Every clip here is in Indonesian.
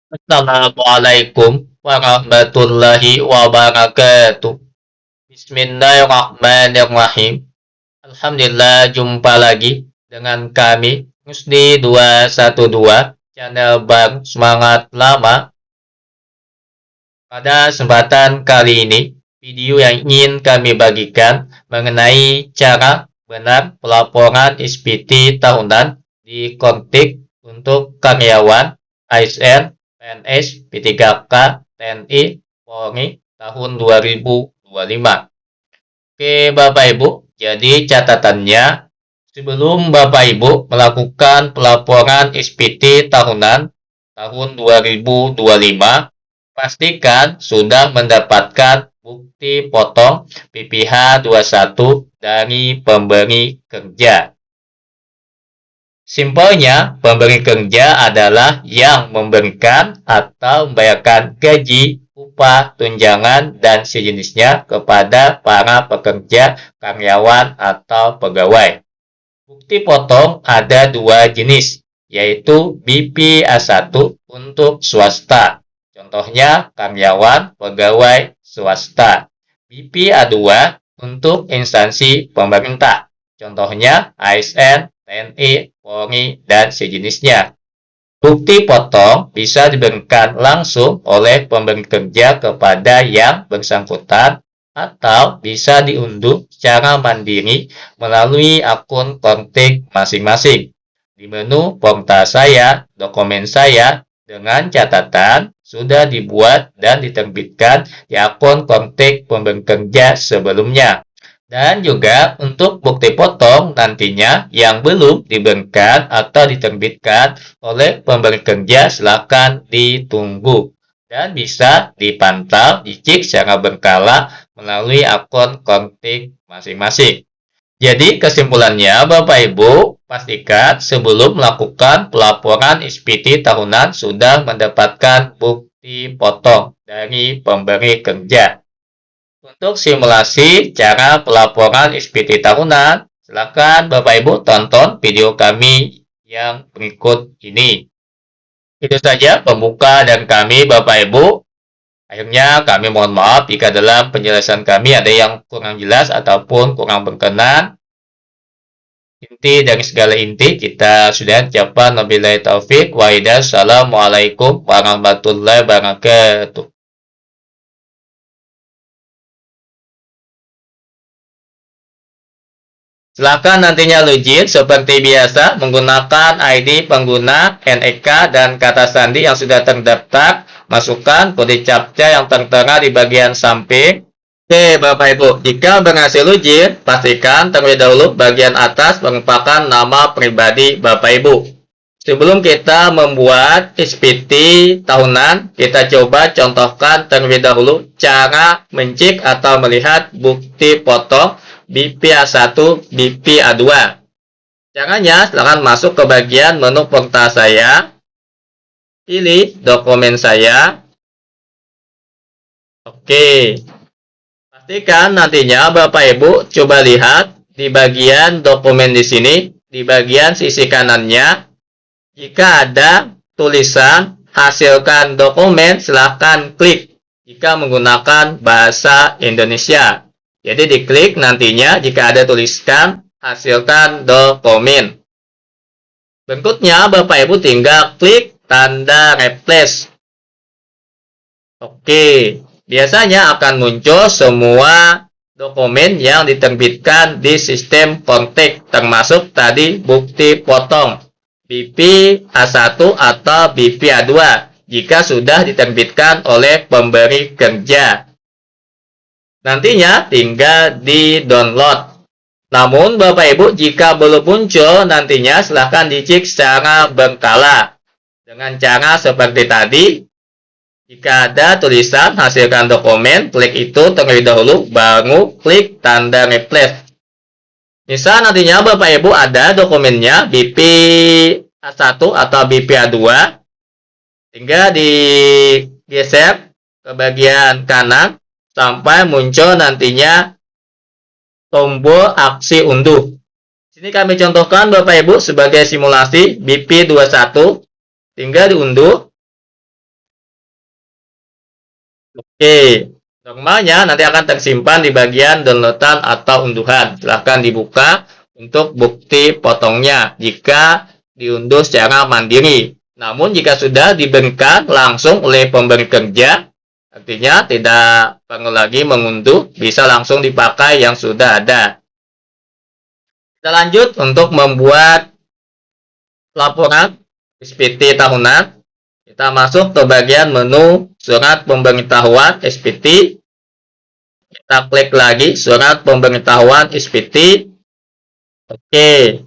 Assalamualaikum warahmatullahi wabarakatuh. Bismillahirrahmanirrahim. Alhamdulillah, jumpa lagi dengan kami Musdi 212 channel Bang Semangat Lama. Pada kesempatan kali ini, video yang ingin kami bagikan mengenai cara benar pelaporan SPT tahunan di Kontik untuk karyawan ASN, PNS, P3K, TNI, Polri tahun 2025. Oke, Bapak Ibu, jadi catatannya, sebelum Bapak Ibu melakukan pelaporan SPT tahunan tahun 2025, pastikan sudah mendapatkan bukti potong PPh 21 dari pemberi kerja. Simpelnya, pemberi kerja adalah yang memberikan atau membayarkan gaji, upah, tunjangan, dan sejenisnya kepada para pekerja, karyawan, atau pegawai. Bukti potong ada dua jenis, yaitu BPA1 untuk swasta. Contohnya karyawan, pegawai, swasta. BPA2 untuk instansi pemerintah. Contohnya ASN, TNI, Polri, dan sejenisnya. Bukti potong bisa diberikan langsung oleh pemberi kerja kepada yang bersangkutan atau bisa diunduh secara mandiri melalui akun Kontik masing-masing. Di menu Portal Saya, Dokumen Saya, dengan catatan sudah dibuat dan diterbitkan di akun Kontik pemberi kerja sebelumnya. Dan juga untuk bukti potong nantinya yang belum diberikan atau diterbitkan oleh pemberi kerja silakan ditunggu dan bisa dipantau, dicek secara berkala melalui akun Kontik masing-masing. Jadi kesimpulannya Bapak Ibu, pastikan sebelum melakukan pelaporan SPT tahunan sudah mendapatkan bukti potong dari pemberi kerja. Untuk simulasi cara pelaporan SPT tahunan, silakan Bapak Ibu tonton video kami yang berikut ini. Itu saja pembuka dan kami Bapak Ibu. Akhirnya kami mohon maaf jika dalam penjelasan kami ada yang kurang jelas ataupun kurang berkenan. Inti dari segala inti kita sudah ucapkan wabillahi taufik wa hidayah. Assalamualaikum warahmatullahi wabarakatuh. Silakan nantinya login seperti biasa menggunakan ID pengguna, NIK, dan kata sandi yang sudah terdaftar. Masukkan kode captcha yang tertera di bagian samping. Oke, Bapak Ibu, jika berhasil login, pastikan terlebih dahulu bagian atas merupakan nama pribadi Bapak Ibu. Sebelum kita membuat SPT tahunan, kita coba contohkan terlebih dahulu cara mencek atau melihat bukti potong BPA1, BPA2. Caranya, silakan masuk ke bagian menu Portal Saya, pilih Dokumen Saya. Oke. Pastikan nantinya Bapak Ibu coba lihat di bagian dokumen di sini, di bagian sisi kanannya, jika ada tulisan hasilkan dokumen, silakan klik jika menggunakan bahasa Indonesia. Jadi diklik nantinya jika ada tuliskan hasilkan dokumen. Berikutnya Bapak Ibu tinggal klik tanda replace. Oke, biasanya akan muncul semua dokumen yang diterbitkan di sistem Kontik, termasuk tadi bukti potong BPA1 atau BPA2 jika sudah diterbitkan oleh pemberi kerja. Nantinya tinggal di-download. Namun Bapak Ibu jika belum muncul nantinya silahkan dicek secara berkala. Dengan cara seperti tadi, jika ada tulisan hasilkan dokumen, klik itu terlebih dahulu, baru klik tanda replace. Misal nantinya Bapak Ibu ada dokumennya BPA1 atau BPA2, tinggal digeser ke bagian kanan, sampai muncul nantinya tombol aksi unduh. Sini kami contohkan Bapak Ibu sebagai simulasi BP21, tinggal diunduh. Oke, normalnya nanti akan tersimpan di bagian downloadan atau unduhan. Silahkan dibuka untuk bukti potongnya jika diunduh secara mandiri. Namun jika sudah diberikan langsung oleh pemberi kerja, artinya tidak perlu lagi mengunduh, bisa langsung dipakai yang sudah ada. Kita lanjut untuk membuat laporan SPT tahunan. Kita masuk ke bagian menu surat pemberitahuan SPT. Kita klik lagi surat pemberitahuan SPT. Oke.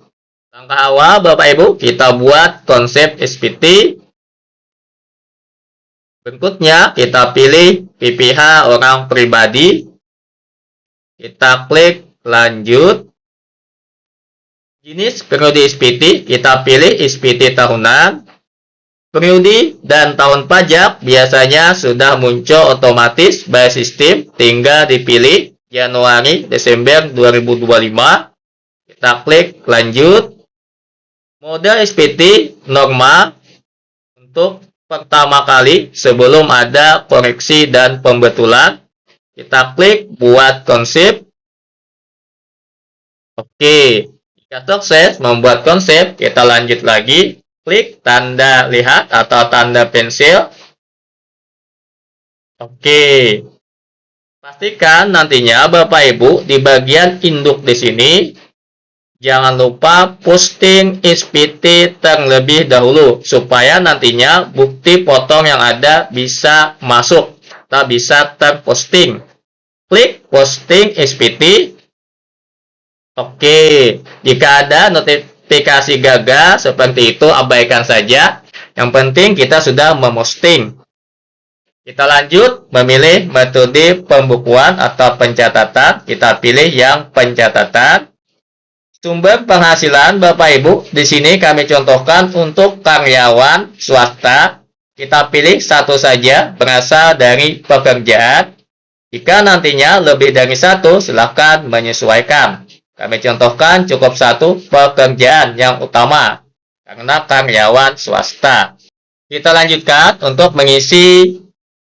Langkah awal Bapak Ibu, kita buat konsep SPT. Berikutnya kita pilih PPH orang pribadi. Kita klik lanjut. Jenis periode SPT, kita pilih SPT tahunan. Periode dan tahun pajak biasanya sudah muncul otomatis by sistem, tinggal dipilih Januari Desember 2025. Kita klik lanjut. Mode SPT normal untuk pertama kali sebelum ada koreksi dan pembetulan. Kita klik buat konsep. Oke, jika sukses membuat konsep, kita lanjut lagi. Klik tanda lihat atau tanda pensil. Oke. Pastikan nantinya Bapak Ibu di bagian induk di sini jangan lupa posting SPT terlebih dahulu supaya nantinya bukti potong yang ada bisa masuk atau bisa terposting. Klik posting SPT. Oke, jika ada notifikasi gagal seperti itu abaikan saja. Yang penting kita sudah memposting. Kita lanjut memilih metode pembukuan atau pencatatan. Kita pilih yang pencatatan. Sumber penghasilan Bapak Ibu, di sini kami contohkan untuk karyawan swasta. Kita pilih satu saja berasal dari pekerjaan. Jika nantinya lebih dari satu, silakan menyesuaikan. Kami contohkan cukup satu pekerjaan yang utama karena karyawan swasta. Kita lanjutkan untuk mengisi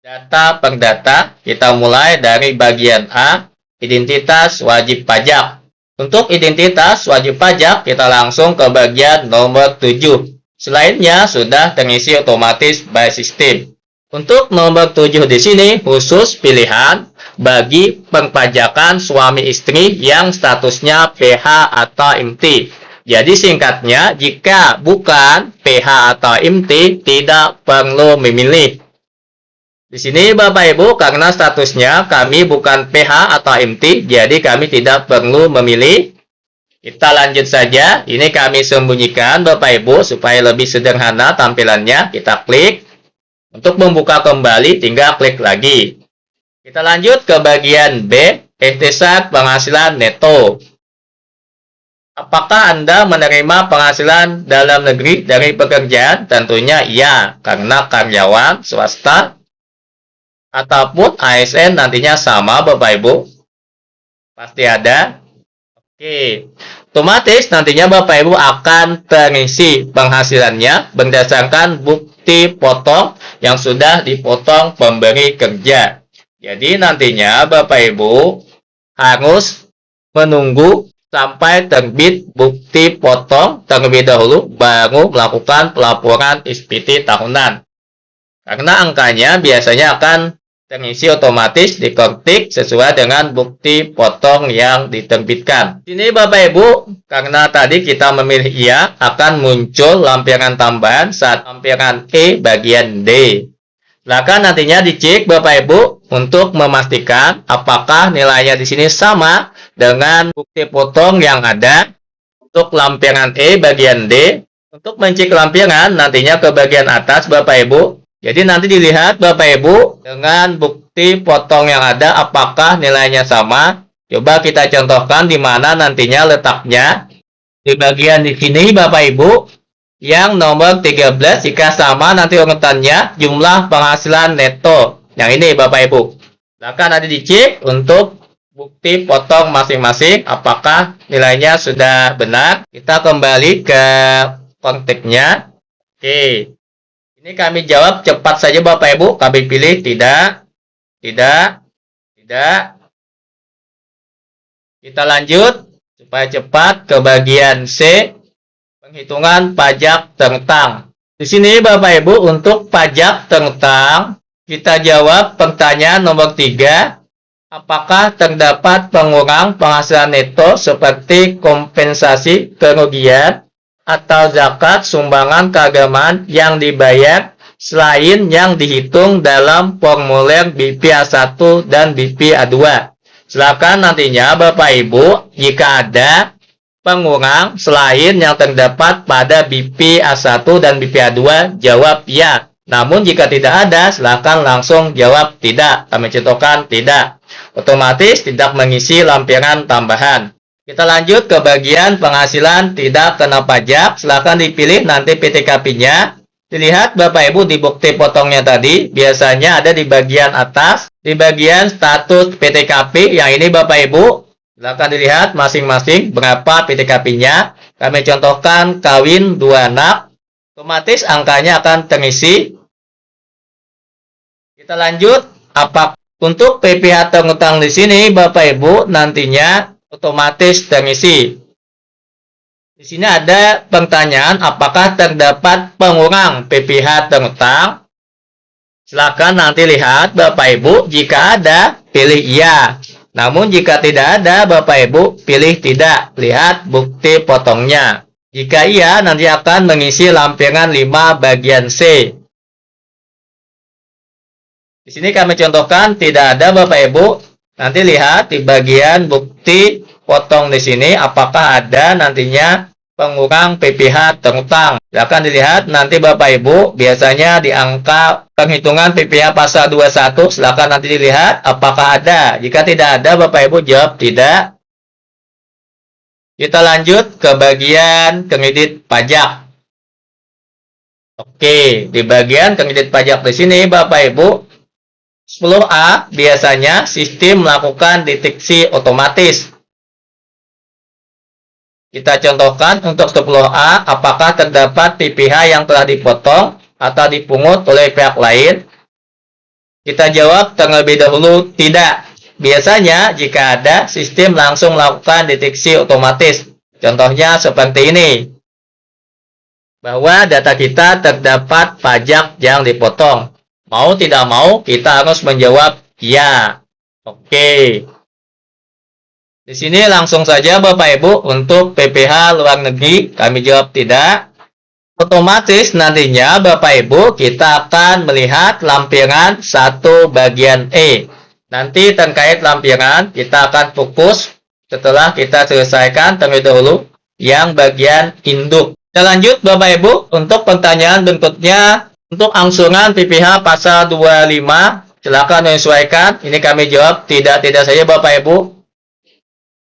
data per data. Kita mulai dari bagian A, identitas wajib pajak. Untuk identitas wajib pajak, kita langsung ke bagian nomor 7. Selainnya sudah terisi otomatis by system. Untuk nomor 7 di sini khusus pilihan bagi perpajakan suami istri yang statusnya PH atau MT. Jadi singkatnya, jika bukan PH atau MT, tidak perlu memilih. Di sini Bapak Ibu, karena statusnya kami bukan PH atau MT, jadi kami tidak perlu memilih. Kita lanjut saja. Ini kami sembunyikan Bapak Ibu supaya lebih sederhana tampilannya. Kita klik. Untuk membuka kembali, tinggal klik lagi. Kita lanjut ke bagian B, ihtisab penghasilan neto. Apakah Anda menerima penghasilan dalam negeri dari pekerjaan? Tentunya iya, karena karyawan swasta ataupun ASN nantinya sama Bapak Ibu. Pasti ada. Oke. Otomatis nantinya Bapak Ibu akan terisi penghasilannya berdasarkan bukti potong yang sudah dipotong pemberi kerja. Jadi nantinya Bapak Ibu harus menunggu sampai terbit bukti potong terlebih dahulu baru melakukan pelaporan SPT tahunan. Karena angkanya biasanya akan terisi otomatis diketik sesuai dengan bukti potong yang diterbitkan. Ini Bapak Ibu, karena tadi kita memilih iya, akan muncul lampiran tambahan saat lampiran E bagian D. Silakan nantinya dicek Bapak Ibu untuk memastikan apakah nilainya di sini sama dengan bukti potong yang ada. Untuk lampiran E bagian D, untuk mencek lampiran nantinya ke bagian atas Bapak Ibu. Jadi nanti dilihat Bapak Ibu dengan bukti potong yang ada apakah nilainya sama. Coba kita contohkan di mana nantinya letaknya. Di bagian di sini Bapak Ibu yang nomor 13 jika sama nanti urutannya jumlah penghasilan neto. Yang ini Bapak Ibu. Silakan nanti dicek untuk bukti potong masing-masing apakah nilainya sudah benar. Kita kembali ke konteksnya. Oke. Ini kami jawab cepat saja Bapak Ibu, kami pilih tidak. Tidak. Tidak. Kita lanjut supaya cepat ke bagian C, penghitungan pajak tentang. Di sini Bapak Ibu untuk pajak tentang kita jawab pertanyaan nomor 3. Apakah terdapat pengurang penghasilan neto seperti kompensasi kerugian atau zakat sumbangan keagamaan yang dibayar selain yang dihitung dalam formulir BPA1 dan BPA2? Silakan nantinya Bapak Ibu jika ada pengurang selain yang terdapat pada BPA1 dan BPA2 jawab ya. Namun jika tidak ada silakan langsung jawab tidak. Kami contohkan tidak. Otomatis tidak mengisi lampiran tambahan. Kita lanjut ke bagian penghasilan tidak kena pajak. Silakan dipilih nanti PTKP-nya. Dilihat Bapak Ibu di bukti potongnya tadi, biasanya ada di bagian atas, di bagian status PTKP, yang ini Bapak Ibu, silakan dilihat masing-masing berapa PTKP-nya. Kami contohkan kawin 2 anak, otomatis angkanya akan terisi. Kita lanjut, untuk PPh terutang di sini Bapak Ibu nantinya otomatis terisi. Di sini ada pertanyaan apakah terdapat pengurang PPh terutang. Silakan nanti lihat Bapak Ibu, jika ada pilih iya. Namun jika tidak ada Bapak Ibu pilih tidak. Lihat bukti potongnya. Jika iya nanti akan mengisi lampiran 5 bagian C. Di sini kami contohkan tidak ada Bapak Ibu. Nanti lihat di bagian bukti potong di sini apakah ada nantinya pengurang PPh terutang. Silakan dilihat nanti Bapak Ibu biasanya di angka penghitungan PPh pasal 21. Silakan nanti dilihat apakah ada. Jika tidak ada Bapak Ibu jawab tidak. Kita lanjut ke bagian kredit pajak. Oke, di bagian kredit pajak di sini Bapak Ibu 10A biasanya sistem melakukan deteksi otomatis. Kita contohkan untuk 10A apakah terdapat PPh yang telah dipotong atau dipungut oleh pihak lain. Kita jawab terlebih dahulu tidak. Biasanya jika ada sistem langsung melakukan deteksi otomatis. Contohnya seperti ini. Bahwa data kita terdapat pajak yang dipotong. Mau tidak mau, kita harus menjawab ya. Oke. Di sini langsung saja Bapak Ibu untuk PPh luar negeri, kami jawab tidak. Otomatis nantinya Bapak Ibu kita akan melihat lampiran 1 bagian E. Nanti terkait lampiran kita akan fokus setelah kita selesaikan terlebih dahulu yang bagian induk. Kita lanjut Bapak Ibu untuk pertanyaan berikutnya. Untuk angsuran PPh pasal 25, silakan menyesuaikan. Ini kami jawab tidak saja Bapak Ibu.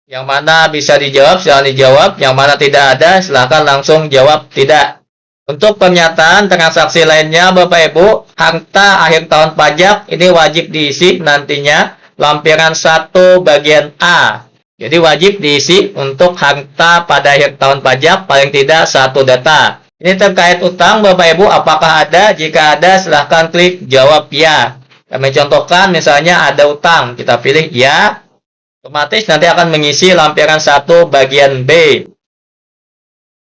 Yang mana bisa dijawab, silakan dijawab. Yang mana tidak ada, silakan langsung jawab tidak. Untuk pernyataan transaksi lainnya Bapak Ibu, harta akhir tahun pajak ini wajib diisi nantinya lampiran 1 bagian A. Jadi wajib diisi untuk harta pada akhir tahun pajak paling tidak 1 data. Ini terkait utang Bapak Ibu, apakah ada? Jika ada silahkan klik jawab ya. Kami contohkan misalnya ada utang, kita pilih ya. Otomatis nanti akan mengisi lampiran 1 bagian B.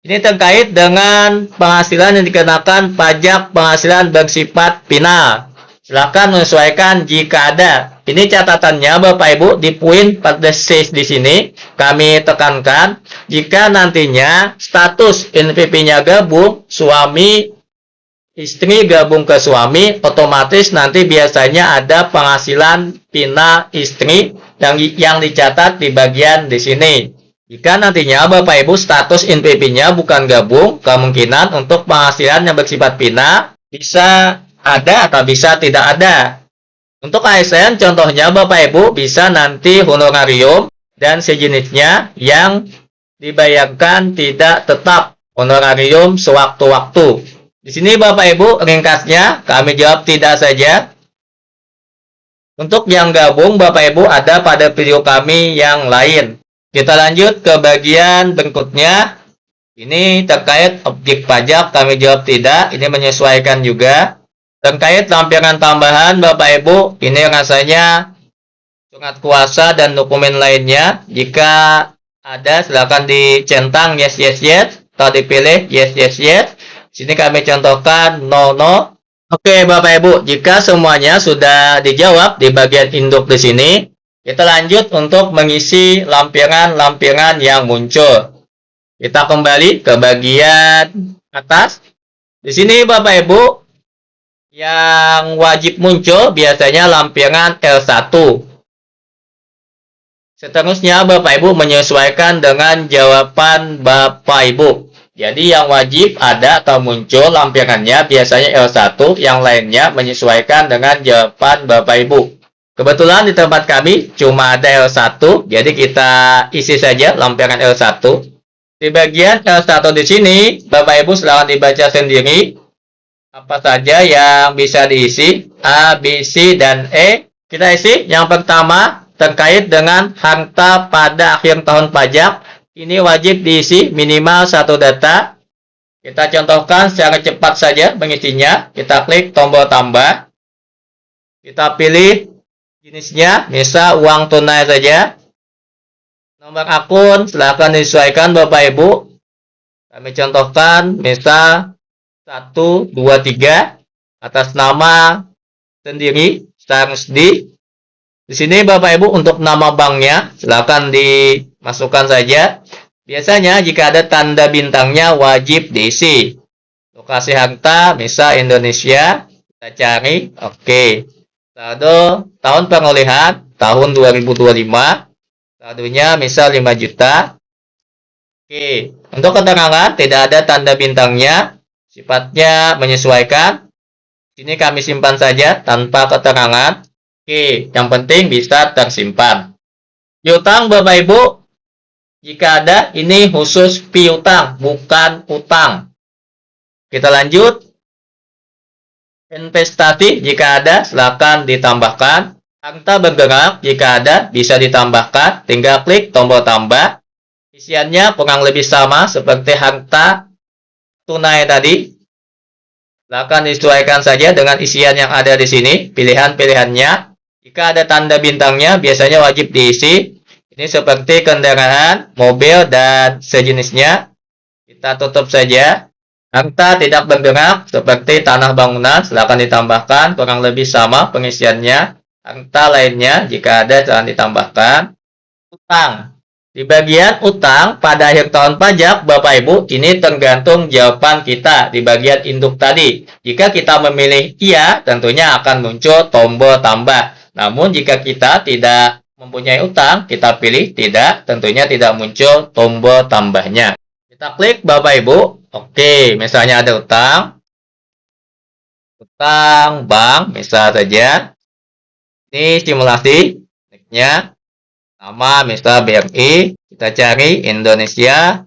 Ini terkait dengan penghasilan yang dikenakan pajak penghasilan bersifat final. Silahkan menyesuaikan jika ada. Ini catatannya Bapak Ibu di poin pada C di sini kami tekankan jika nantinya status NPP-nya gabung, suami istri gabung ke suami, otomatis nanti biasanya ada penghasilan final istri yang dicatat di bagian di sini. Jika nantinya Bapak Ibu status NPP-nya bukan gabung, kemungkinan untuk penghasilan yang bersifat final bisa ada atau bisa tidak ada. Untuk ASN contohnya Bapak Ibu bisa nanti honorarium dan sejenisnya yang dibayarkan tidak tetap, honorarium sewaktu-waktu. Di sini Bapak Ibu ringkasnya kami jawab tidak saja. Untuk yang gabung Bapak Ibu ada pada video kami yang lain. Kita lanjut ke bagian berikutnya. Ini terkait objek pajak kami jawab tidak, ini menyesuaikan juga. Terkait lampiran tambahan Bapak Ibu, ini rasanya surat kuasa dan dokumen lainnya. Jika ada silakan dicentang yes yes yes atau dipilih yes yes yes. Sini kami contohkan no no. Oke Bapak Ibu, jika semuanya sudah dijawab di bagian induk di sini, kita lanjut untuk mengisi lampiran-lampiran yang muncul. Kita kembali ke bagian atas. Di sini Bapak Ibu, yang wajib muncul biasanya lampiran L1. Seterusnya Bapak Ibu menyesuaikan dengan jawaban Bapak Ibu. Jadi yang wajib ada atau muncul lampirannya biasanya L1, yang lainnya menyesuaikan dengan jawaban Bapak Ibu. Kebetulan di tempat kami cuma ada L1, jadi kita isi saja lampiran L1. Di bagian L1 di sini, Bapak Ibu silakan dibaca sendiri apa saja yang bisa diisi, A, B, C, dan E. Kita isi yang pertama terkait dengan harta pada akhir tahun pajak. Ini wajib diisi minimal 1 data. Kita contohkan secara cepat saja mengisinya. Kita klik tombol tambah. Kita pilih jenisnya, misal uang tunai saja. Nomor akun silakan disesuaikan Bapak Ibu. Kami contohkan misal 1, 2, 3 atas nama sendiri Starsdi. Di sini Bapak Ibu untuk nama banknya silakan dimasukkan saja. Biasanya jika ada tanda bintangnya wajib diisi. Lokasi harta misal Indonesia, kita cari. Oke. Saldo tahun perolehan tahun 2025. Saldonya misal 5 juta. Oke. Untuk keterangan tidak ada tanda bintangnya. Sifatnya menyesuaikan. Sini kami simpan saja tanpa keterangan. Oke, yang penting bisa tersimpan. Piutang Bapak Ibu, jika ada ini khusus piutang, bukan utang. Kita lanjut. Investasi jika ada silakan ditambahkan. Harta bergerak jika ada bisa ditambahkan. Tinggal klik tombol tambah. Isiannya kurang lebih sama seperti harta tunai tadi. Silakan disesuaikan saja dengan isian yang ada di sini, pilihan-pilihannya. Jika ada tanda bintangnya, biasanya wajib diisi. Ini seperti kendaraan, mobil, dan sejenisnya. Kita tutup saja. Harta tidak bergerak, seperti tanah bangunan, silakan ditambahkan. Kurang lebih sama pengisiannya. Harta lainnya, jika ada, jangan ditambahkan. Utang. Di bagian utang pada akhir tahun pajak, Bapak Ibu, ini tergantung jawaban kita di bagian induk tadi. Jika kita memilih iya, tentunya akan muncul tombol tambah. Namun jika kita tidak mempunyai utang, kita pilih tidak, tentunya tidak muncul tombol tambahnya. Kita klik Bapak Ibu. Oke, misalnya ada utang. Utang bank, misal saja. Ini simulasi. Next-nya. Nama misal BRI, kita cari Indonesia,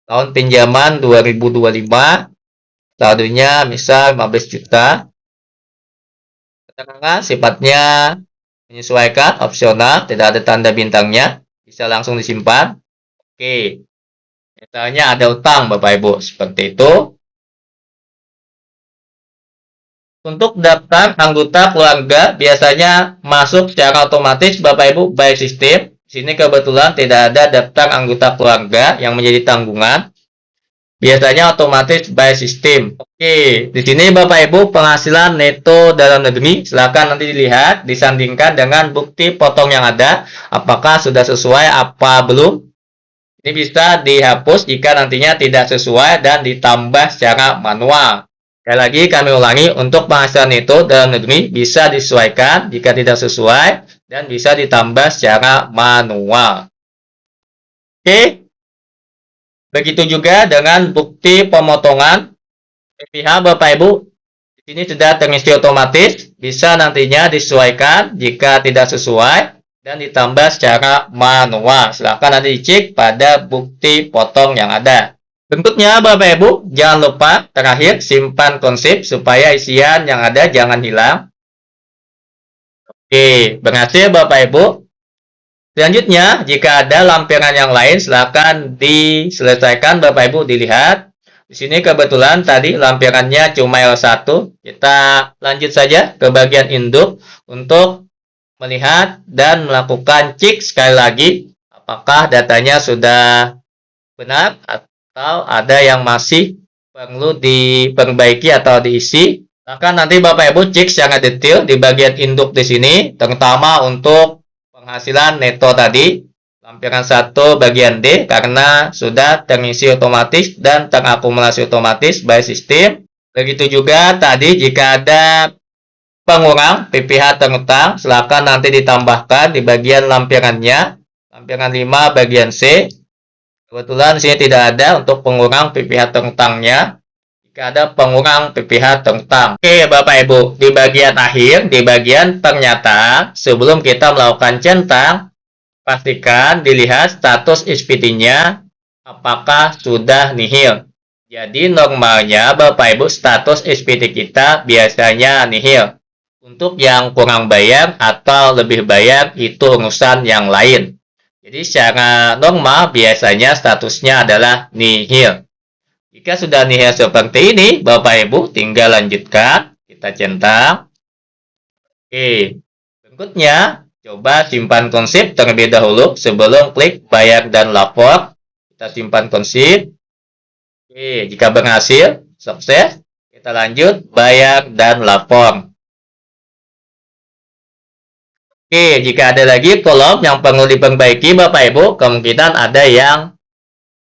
tahun pinjaman 2025, saldonya misal 15 juta. Keterangan sifatnya menyesuaikan, opsional, tidak ada tanda bintangnya, bisa langsung disimpan. Oke, misalnya ada utang Bapak Ibu, seperti itu. Untuk daftar anggota keluarga biasanya masuk secara otomatis Bapak Ibu by sistem. Di sini kebetulan tidak ada daftar anggota keluarga yang menjadi tanggungan. Biasanya otomatis by sistem. Oke, di sini Bapak Ibu penghasilan neto dalam negeri silakan nanti dilihat disandingkan dengan bukti potong yang ada apakah sudah sesuai apa belum. Ini bisa dihapus jika nantinya tidak sesuai dan ditambah secara manual. Sekali lagi kami ulangi, untuk penghasilan neto dalam negeri bisa disesuaikan jika tidak sesuai dan bisa ditambah secara manual. Oke, begitu juga dengan bukti pemotongan PPh Bapak Ibu. Di sini sudah terisi otomatis, bisa nantinya disesuaikan jika tidak sesuai dan ditambah secara manual. Silakan nanti dicek pada bukti potong yang ada. Bentuknya Bapak Ibu, jangan lupa terakhir simpan konsep supaya isian yang ada jangan hilang. Oke, berhasil Bapak Ibu. Selanjutnya, jika ada lampiran yang lain silakan diselesaikan Bapak Ibu dilihat. Di sini kebetulan tadi lampirannya cuma L1. Kita lanjut saja ke bagian induk untuk melihat dan melakukan cek sekali lagi apakah datanya sudah benar atau ada yang masih perlu diperbaiki atau diisi. Bahkan nanti Bapak Ibu cek secara detail di bagian induk di sini, terutama untuk penghasilan neto tadi, lampiran 1 bagian D karena sudah terisi otomatis dan terakumulasi otomatis by sistem. Begitu juga tadi jika ada pengurang PPh terutang, silakan nanti ditambahkan di bagian lampirannya. Lampiran 5 bagian C. Kebetulan sini tidak ada untuk pengurang PPh terutangnya. Jika ada pengurang PPh terutang. Oke Bapak Ibu, di bagian akhir, di bagian pernyataan, sebelum kita melakukan centang, pastikan dilihat status SPT-nya apakah sudah nihil. Jadi normalnya Bapak Ibu status SPT kita biasanya nihil. Untuk yang kurang bayar atau lebih bayar itu urusan yang lain. Jadi secara normal biasanya statusnya adalah nihil. Jika sudah nihil seperti ini, Bapak Ibu tinggal lanjutkan. Kita centang. Oke. Berikutnya, coba simpan konsep terlebih dahulu sebelum klik bayar dan lapor. Kita simpan konsep. Oke, jika berhasil, sukses. Kita lanjut bayar dan lapor. Oke, jika ada lagi kolom yang perlu diperbaiki Bapak Ibu, kemungkinan ada yang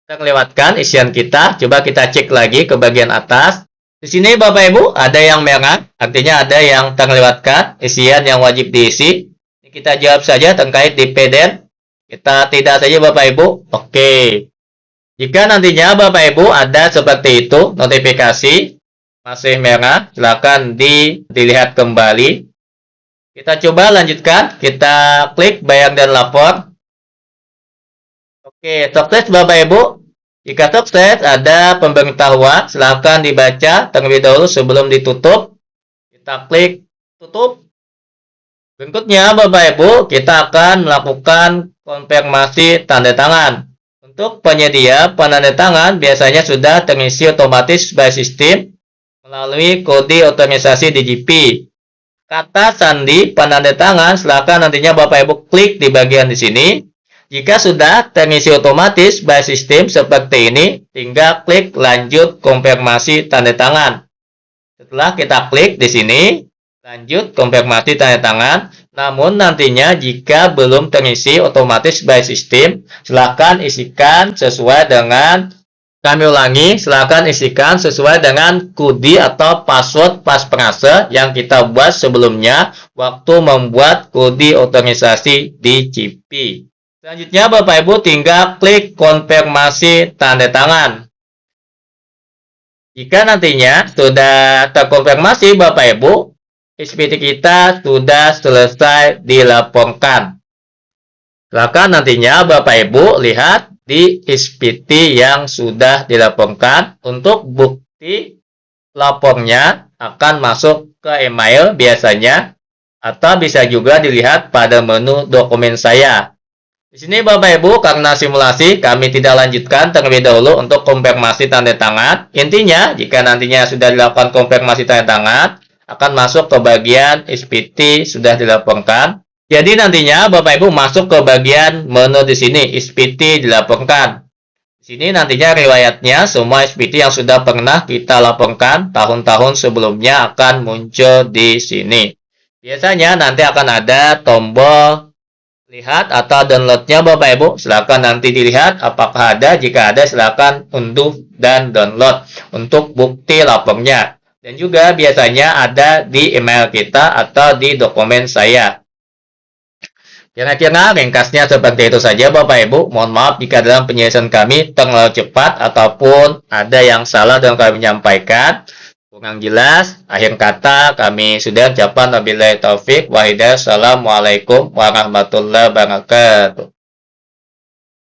terlewatkan isian kita. Coba kita cek lagi ke bagian atas. Di sini Bapak Ibu ada yang merah, artinya ada yang terlewatkan isian yang wajib diisi. Ini kita jawab saja terkait di PDF. Kita tidak saja Bapak Ibu. Oke. Jika nantinya Bapak Ibu ada seperti itu, notifikasi masih merah, silakan dilihat kembali. Kita coba lanjutkan. Kita klik bayar dan lapor. Oke, sukses Bapak Ibu. Jika sukses, ada pemberitahuan, silahkan dibaca terlebih dahulu sebelum ditutup. Kita klik tutup. Berikutnya, Bapak Ibu, kita akan melakukan konfirmasi tanda tangan. Untuk penyedia penandatangan biasanya sudah terisi otomatis by sistem melalui kode otomatisasi DGP. Kata sandi penandatangan, silahkan nantinya Bapak Ibu klik di bagian di sini. Jika sudah terisi otomatis by sistem seperti ini, tinggal klik lanjut konfirmasi tanda tangan. Setelah kita klik di sini, lanjut konfirmasi tanda tangan. Namun nantinya jika belum terisi otomatis by system, silakan isikan sesuai dengan, kami ulangi, silakan isikan sesuai dengan kode atau password paspampres yang kita buat sebelumnya waktu membuat kode otomatisasi DGP. Selanjutnya Bapak Ibu tinggal klik konfirmasi tanda tangan. Jika nantinya sudah terkonfirmasi Bapak Ibu, SPT kita sudah selesai dilaporkan. Silakan nantinya Bapak Ibu lihat di SPT yang sudah dilaporkan. Untuk bukti lapornya akan masuk ke email biasanya, atau bisa juga dilihat pada menu dokumen saya. Di sini Bapak Ibu, karena simulasi kami tidak lanjutkan terlebih dahulu untuk konfirmasi tanda tangan. Intinya, jika nantinya sudah dilakukan konfirmasi tanda tangan, akan masuk ke bagian SPT sudah dilaporkan. Jadi nantinya Bapak Ibu masuk ke bagian menu di sini, SPT dilaporkan. Di sini nantinya riwayatnya semua SPT yang sudah pernah kita laporkan tahun-tahun sebelumnya akan muncul di sini. Biasanya nanti akan ada tombol lihat atau downloadnya Bapak Ibu. Silakan nanti dilihat apakah ada. Jika ada silakan unduh dan download untuk bukti lapornya. Dan juga biasanya ada di email kita atau di dokumen saya. Kira-kira ringkasnya seperti itu saja Bapak Ibu. Mohon maaf jika dalam penjelasan kami terlalu cepat ataupun ada yang salah dalam kami menyampaikan. Kurang jelas, akhir kata kami sudah ucapkan wabillahi taufik wa hidayah. Assalamualaikum warahmatullahi wabarakatuh.